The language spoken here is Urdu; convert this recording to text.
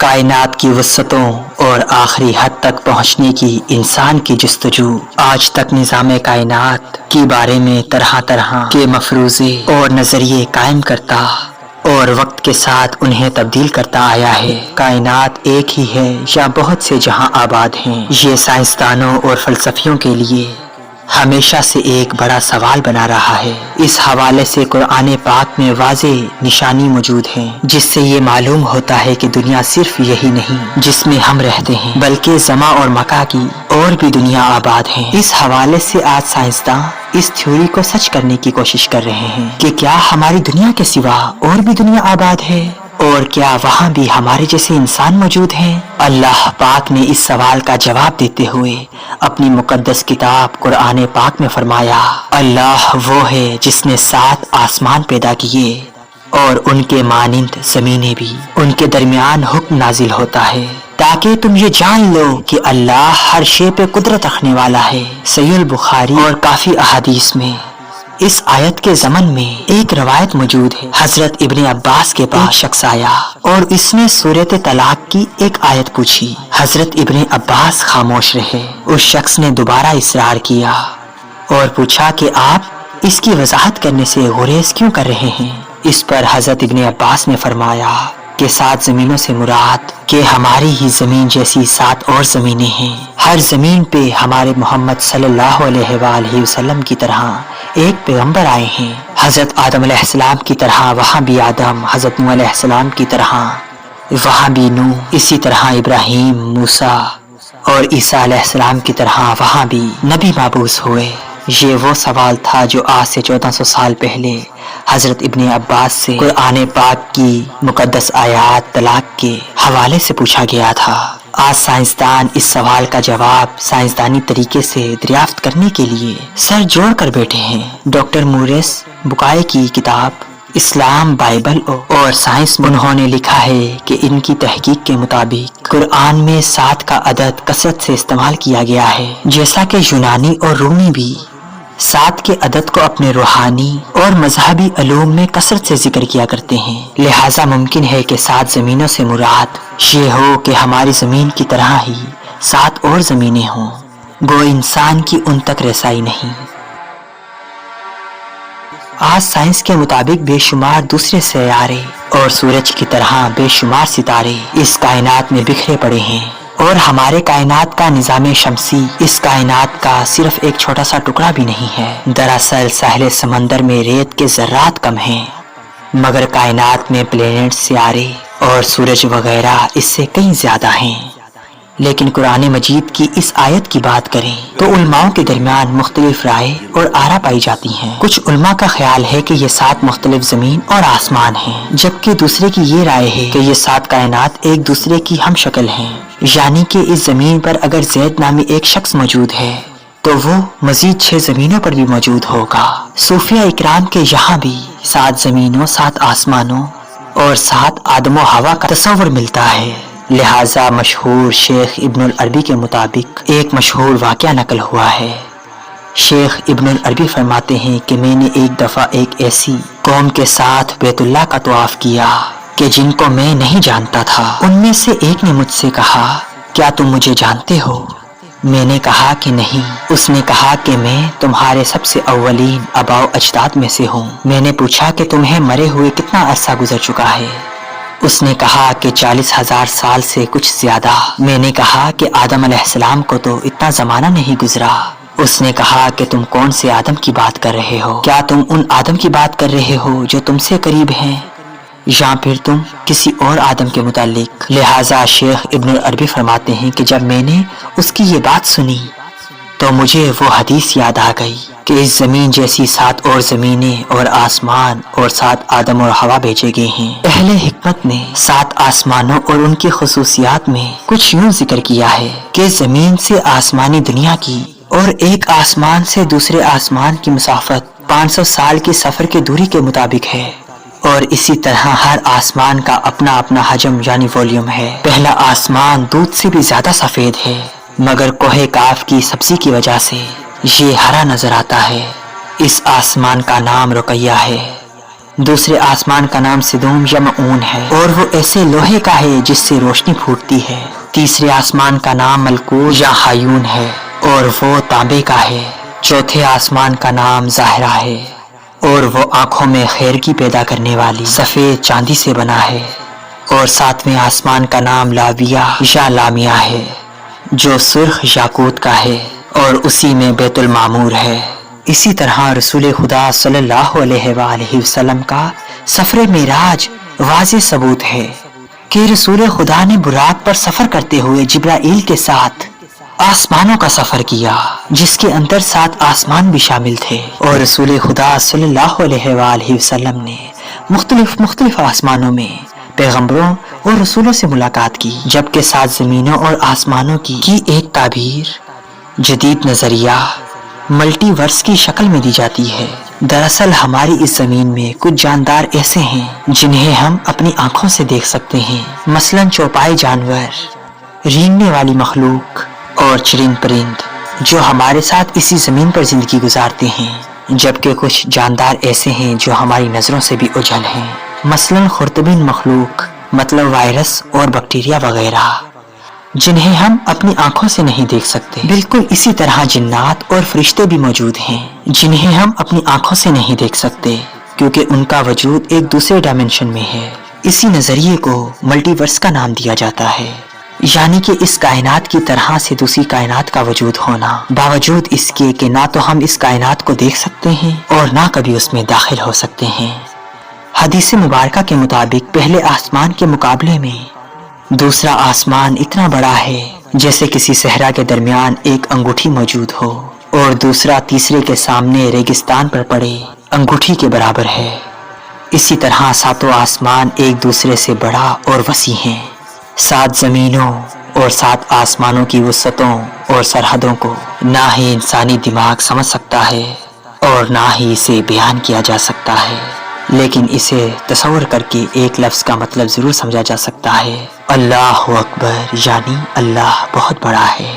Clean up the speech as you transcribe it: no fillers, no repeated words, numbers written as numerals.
کائنات کی وسعتوں اور آخری حد تک پہنچنے کی انسان کی جستجو آج تک نظام کائنات کے بارے میں طرح طرح کے مفروضے اور نظریے قائم کرتا اور وقت کے ساتھ انہیں تبدیل کرتا آیا ہے۔ کائنات ایک ہی ہے یا بہت سے جہاں آباد ہیں، یہ سائنسدانوں اور فلسفیوں کے لیے ہمیشہ سے ایک بڑا سوال بنا رہا ہے۔ اس حوالے سے قرآن پاک میں واضح نشانی موجود ہے جس سے یہ معلوم ہوتا ہے کہ دنیا صرف یہی نہیں جس میں ہم رہتے ہیں، بلکہ زماں اور مکہ کی اور بھی دنیا آباد ہیں۔ اس حوالے سے آج سائنسداں اس تھیوری کو سچ کرنے کی کوشش کر رہے ہیں کہ کیا ہماری دنیا کے سوا اور بھی دنیا آباد ہے اور کیا وہاں بھی ہمارے جیسے انسان موجود ہیں۔ اللہ پاک نے اس سوال کا جواب دیتے ہوئے اپنی مقدس کتاب قرآن پاک میں فرمایا، اللہ وہ ہے جس نے 7 آسمان پیدا کیے اور ان کے مانند زمینیں بھی، ان کے درمیان حکم نازل ہوتا ہے تاکہ تم یہ جان لو کہ اللہ ہر شے پہ قدرت رکھنے والا ہے۔ صحیح البخاری اور کافی احادیث میں اس آیت کے ضمن میں ایک روایت موجود ہے۔ حضرت ابن عباس کے پاس شخص آیا اور اس نے سورۃ طلاق کی ایک آیت پوچھی۔ حضرت ابن عباس خاموش رہے۔ اس شخص نے دوبارہ اصرار کیا اور پوچھا کہ آپ اس کی وضاحت کرنے سے گریز کیوں کر رہے ہیں؟ اس پر حضرت ابن عباس نے فرمایا کہ 7 زمینوں سے مراد کہ ہماری ہی زمین جیسی 7 اور زمینیں ہیں۔ ہر زمین پہ ہمارے محمد صلی اللہ علیہ وآلہ وسلم کی طرح ایک پیغمبر آئے ہیں۔ حضرت آدم علیہ السلام کی طرح وہاں بھی آدم، حضرت نوح علیہ السلام کی طرح وہاں بھی نوح، اسی طرح ابراہیم، موسیٰ اور عیسیٰ علیہ السلام کی طرح وہاں بھی نبی مبعوث ہوئے۔ یہ وہ سوال تھا جو آج سے 1400 سال پہلے حضرت ابن عباس سے قرآن پاک کی مقدس آیات طلاق کے حوالے سے پوچھا گیا تھا۔ آج سائنسدان اس سوال کا جواب سائنسدانی طریقے سے دریافت کرنے کے لیے سر جوڑ کر بیٹھے ہیں۔ ڈاکٹر موریس بکائے کی کتاب اسلام، بائبل اور سائنس میں انہوں نے لکھا ہے کہ ان کی تحقیق کے مطابق قرآن میں 7 کا عدد کثرت سے استعمال کیا گیا ہے، جیسا کہ یونانی اور رومی بھی 7 کے عدد کو اپنے روحانی اور مذہبی علوم میں کثرت سے ذکر کیا کرتے ہیں۔ لہٰذا ممکن ہے کہ 7 زمینوں سے مراد یہ ہو کہ ہماری زمین کی طرح ہی 7 اور زمینیں ہوں، گو انسان کی ان تک رسائی نہیں۔ آج سائنس کے مطابق بے شمار دوسرے سیارے اور سورج کی طرح بے شمار ستارے اس کائنات میں بکھرے پڑے ہیں، اور ہمارے کائنات کا نظام شمسی اس کائنات کا صرف ایک چھوٹا سا ٹکڑا بھی نہیں ہے۔ دراصل ساحل سمندر میں ریت کے ذرات کم ہیں، مگر کائنات میں پلینٹ، سیارے اور سورج وغیرہ اس سے کہیں زیادہ ہیں۔ لیکن قرآن مجید کی اس آیت کی بات کریں تو علماء کے درمیان مختلف رائے اور آرا پائی جاتی ہیں۔ کچھ علماء کا خیال ہے کہ یہ 7 مختلف زمین اور آسمان ہیں، جبکہ دوسرے کی یہ رائے ہے کہ یہ 7 کائنات ایک دوسرے کی ہم شکل ہیں، یعنی کہ اس زمین پر اگر زید نامی ایک شخص موجود ہے تو وہ مزید 6 زمینوں پر بھی موجود ہوگا۔ صوفیہ اکرام کے یہاں بھی 7 زمینوں، 7 آسمانوں اور 7 آدم و ہوا کا تصور ملتا ہے۔ لہٰذا مشہور شیخ ابن العربی کے مطابق ایک مشہور واقعہ نقل ہوا ہے۔ شیخ ابن العربی فرماتے ہیں کہ میں نے ایک دفعہ ایک ایسی قوم کے ساتھ بیت اللہ کا طواف کیا کہ جن کو میں نہیں جانتا تھا۔ ان میں سے ایک نے مجھ سے کہا، کیا تم مجھے جانتے ہو؟ میں نے کہا کہ نہیں۔ اس نے کہا کہ میں تمہارے سب سے اولین آباء و اجداد میں سے ہوں۔ میں نے پوچھا کہ تمہیں مرے ہوئے کتنا عرصہ گزر چکا ہے؟ اس نے کہا کہ 40,000 سال سے کچھ زیادہ۔ میں نے کہا کہ آدم علیہ السلام کو تو اتنا زمانہ نہیں گزرا۔ اس نے کہا کہ تم کون سے آدم کی بات کر رہے ہو؟ کیا تم ان آدم کی بات کر رہے ہو جو تم سے قریب ہیں، یا پھر تم کسی اور آدم کے متعلق؟ لہٰذا شیخ ابن العربی فرماتے ہیں کہ جب میں نے اس کی یہ بات سنی تو مجھے وہ حدیث یاد آ گئی کہ اس زمین جیسی 7 اور زمینیں اور آسمان اور 7 آدم اور ہوا بھیجے گئے ہیں۔ اہل حکمت نے 7 آسمانوں اور ان کی خصوصیات میں کچھ یوں ذکر کیا ہے کہ زمین سے آسمانی دنیا کی اور ایک آسمان سے دوسرے آسمان کی مسافت 500 سال کی سفر کی دوری کے مطابق ہے، اور اسی طرح ہر آسمان کا اپنا اپنا حجم یعنی والیوم ہے۔ پہلا آسمان دودھ سے بھی زیادہ سفید ہے، مگر کوہ کاف کی سبزی کی وجہ سے یہ ہرا نظر آتا ہے۔ اس آسمان کا نام رقیہ ہے۔ دوسرے آسمان کا نام سدوم یا مؤون ہے اور وہ ایسے لوہے کا ہے جس سے روشنی پھوٹتی ہے۔ تیسرے آسمان کا نام ملکوت یا ہایون ہے اور وہ تانبے کا ہے۔ چوتھے آسمان کا نام ظاہرہ ہے اور وہ آنکھوں میں خیر کی پیدا کرنے والی سفید چاندی سے بنا ہے۔ اور ساتویں آسمان کا نام لاویہ یا لامیہ ہے جو سرخ یاقوت کا ہے اور اسی میں بیت المعمور ہے۔ اسی طرح رسول خدا صلی اللہ علیہ وآلہ وسلم کا سفر معراج واضح ثبوت ہے کہ رسول خدا نے براق پر سفر کرتے ہوئے جبرائیل کے ساتھ آسمانوں کا سفر کیا جس کے اندر 7 آسمان بھی شامل تھے، اور رسول خدا صلی اللہ علیہ وآلہ وسلم نے مختلف آسمانوں میں پیغمبروں اور رسولوں سے ملاقات کی، جبکہ 7 زمینوں اور آسمانوں کی ایک تعبیر جدید نظریہ ملٹی ورس کی شکل میں دی جاتی ہے۔ دراصل ہماری اس زمین میں کچھ جاندار ایسے ہیں جنہیں ہم اپنی آنکھوں سے دیکھ سکتے ہیں، مثلاً چوپائے جانور، رینگنے والی مخلوق اور چرند پرند جو ہمارے ساتھ اسی زمین پر زندگی گزارتے ہیں، جبکہ کچھ جاندار ایسے ہیں جو ہماری نظروں سے بھی اوجھل ہیں، مثلاً خردبین مخلوق مطلب وائرس اور بیکٹیریا وغیرہ جنہیں ہم اپنی آنکھوں سے نہیں دیکھ سکتے۔ بالکل اسی طرح جنات اور فرشتے بھی موجود ہیں جنہیں ہم اپنی آنکھوں سے نہیں دیکھ سکتے کیونکہ ان کا وجود ایک دوسرے ڈائمنشن میں ہے۔ اسی نظریے کو ملٹی ورس کا نام دیا جاتا ہے، یعنی کہ اس کائنات کی طرح سے دوسری کائنات کا وجود ہونا، باوجود اس کے کہ نہ تو ہم اس کائنات کو دیکھ سکتے ہیں اور نہ کبھی اس میں داخل ہو سکتے ہیں۔ حدیث مبارکہ کے مطابق پہلے آسمان کے مقابلے میں دوسرا آسمان اتنا بڑا ہے جیسے کسی صحرا کے درمیان ایک انگوٹھی موجود ہو، اور دوسرا تیسرے کے سامنے ریگستان پر پڑے انگوٹھی کے برابر ہے۔ اسی طرح 7 آسمان ایک دوسرے سے بڑا اور وسیع ہیں۔ 7 زمینوں اور 7 آسمانوں کی وسعتوں اور سرحدوں کو نہ ہی انسانی دماغ سمجھ سکتا ہے اور نہ ہی اسے بیان کیا جا سکتا ہے، لیکن اسے تصور کر کے ایک لفظ کا مطلب ضرور سمجھا جا سکتا ہے، اللہ اکبر، یعنی اللہ بہت بڑا ہے۔